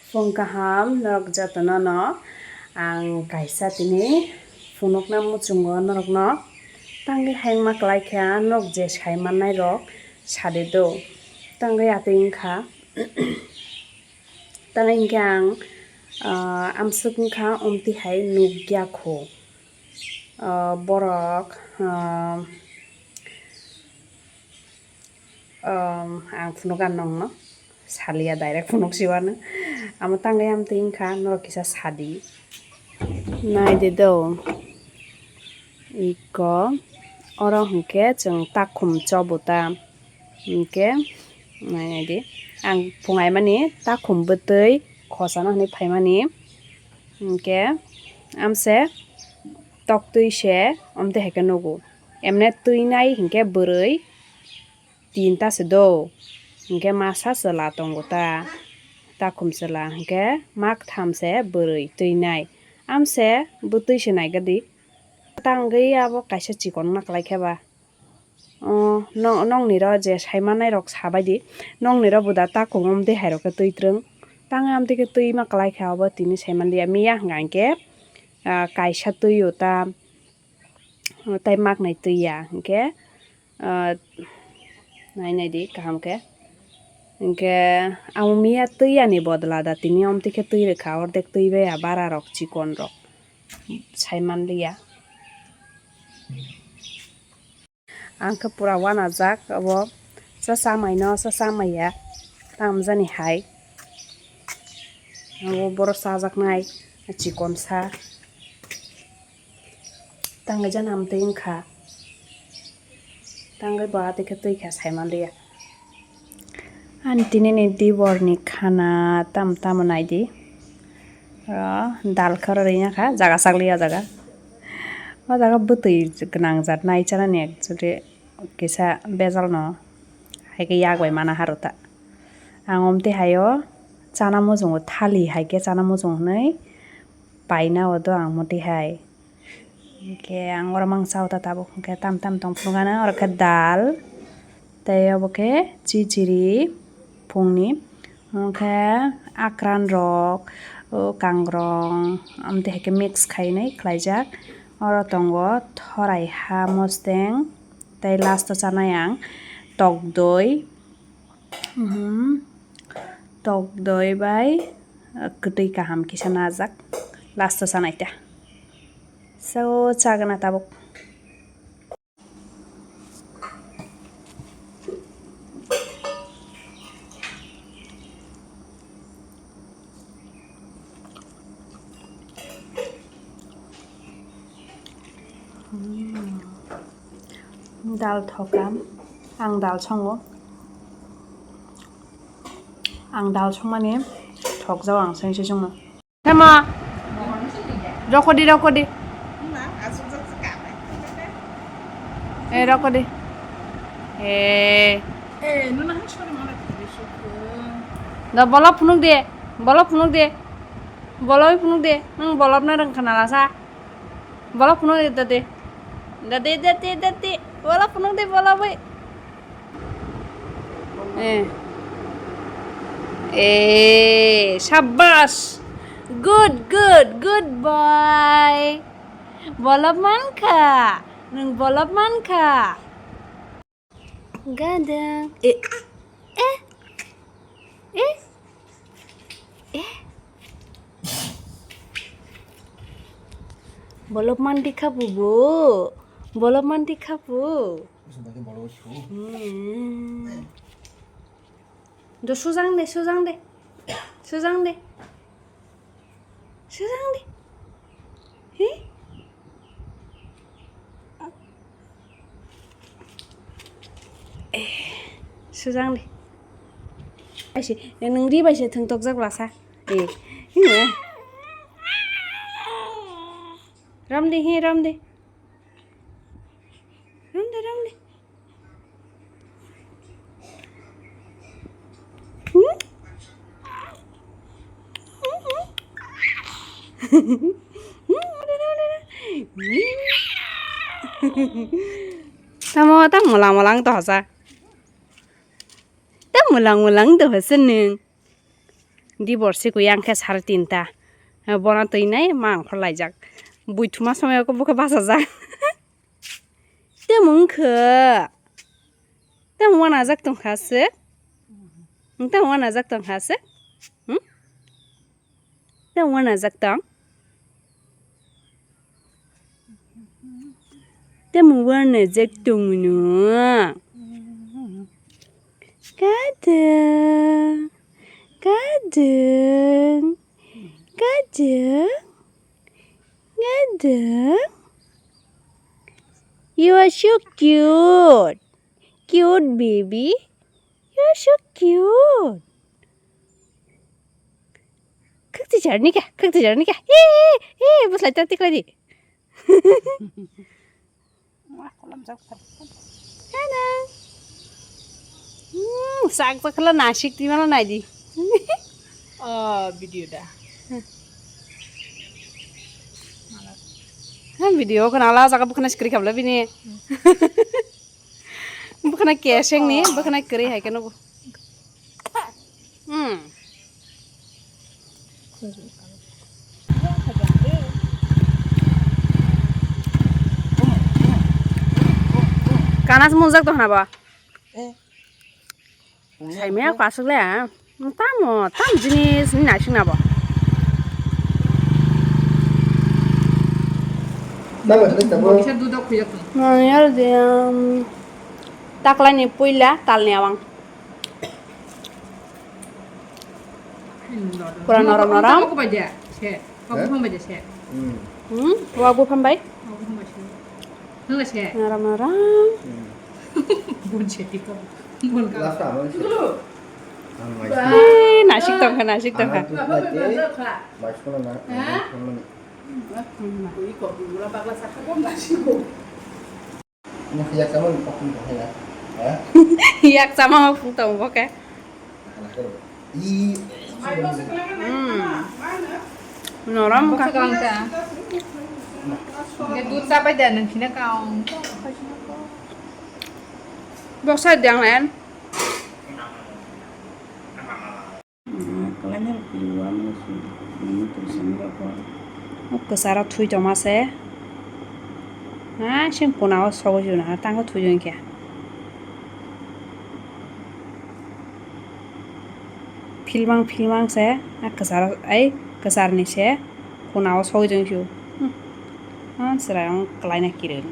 Fung kaham norok jatana no ang kaisa tini funukna muchungo norok no tangi haingma klaikha norok je saimanbai rok sade do tangi atui wngkha tangi hingke ang amsuk wngkha umti hai nukya kho borok ang funukan nong no salia direct funuk siwano amo tangai amtui wngkha norok kisa sadi naide do iko oro hingke chung takhum chobuta hingke naide ang fungaimani takhum bwtui khosano hinui phaimani hingke amse toktui se amtui haike nugo emne tui nai hingke bwrui 3 ta se do hingke masa chwla tongo ta takhum chwla hingke mak tham se bwrui tui nai amse bwtui se naigadi tangwi abo kaisa chikon ma klaikha ba nongni ro je saimanai rok sabai di nongni ro buda takhum amtui hairok ke tui trung tangai amtui ke tui ma klaikha abo tini saimandia miya hingka hingke kaisa tui o ta tei maknai tui ya hingke nainai di kaham ke hingke amo miya tui yani bodla da tini amtui ke tui rwkha ordek tui bai ya bara rok chikon rok saimanliya angkhe pura wanajak abo chasamai no chasamaiya tamjani hai abo borok chajaknai chikon sa tangai jani amtui wngkha tangai bo atwikhe twikha saimanliya ani tini ni dibor ni khana tamo naidi dal khe oro rwina kha jaga chakli o jaga bwtui gwnang jat naichanani actually kisa bejal no haike yakbai mana haruta ang amtui haio chana mujungo thali haike chana mujung hinui paina o do ang amtui hai hingke ang oro mangsa ota tabuk hingke tam tong phunukano oro khe dal tei obo khe chichiri phungni hingke akran rok kangrong amtui haike mix khainai khlaijak oro tongo thorai ha mosteng tei last o chanai ang tok doi bai kwtui kaham kisa najak last o chanai ta so chagana tabuk dal thokam ang dal songo ang dal songmani thokjak ang sengsi songno tama rokodi rokodi da bolop phunuk de boloi phunuk de nang bolop na rang khana lasa bolop phunuk de dati bolop phunuk de boloi shabash good boy bolop mankha nang bolop mankha gadang bolop mandi khabu bo bolop mandi khabu do sujang de he sujang de aisi nang ri baise thungtok jak lasa ramde tamo ta mulang to hasa ta mulang to hasen divorce ko yang ke 3:30 bona tui nai mangkho laijak buithuma samay ko buka basajak temung khe temung wana jak tongkhase temung wana jak tongkhase temung wana jak tong temung wana jak tong no kadang kadang kadang kadang you are so cute cute baby you are so cute kakti jarni ka bus lai tik lagi wah kolam jak kadang sak pakala nashik di mana naidi video dah video kan ala jaga bukan skri kabla bini bukan keseng nih bukan keri hai kan aku kanas muzak tuh napa saya mea aku asal ya tamu jenis ini nasi napa Bisa duduk kuya tuh. Nanya dia taklah ni puila talnya bang. Kurang orang-orang. Aku baca, saya. Aku pun baca saya. Wagu pambai. Aku pun baca. Enggak saya. Orang-orang. Bun jadi kau. Bun kau. Nasik tong kan. Yak sama tong oke. Noram kan. दूध sampai dan sini kau. Bosa yang lain. Kesara thui joma se. Sing punau sogo juna tanggo thui jun kya. Filmang se kesar ni se punau sogo jun kyu. Serang kelainnya kirim.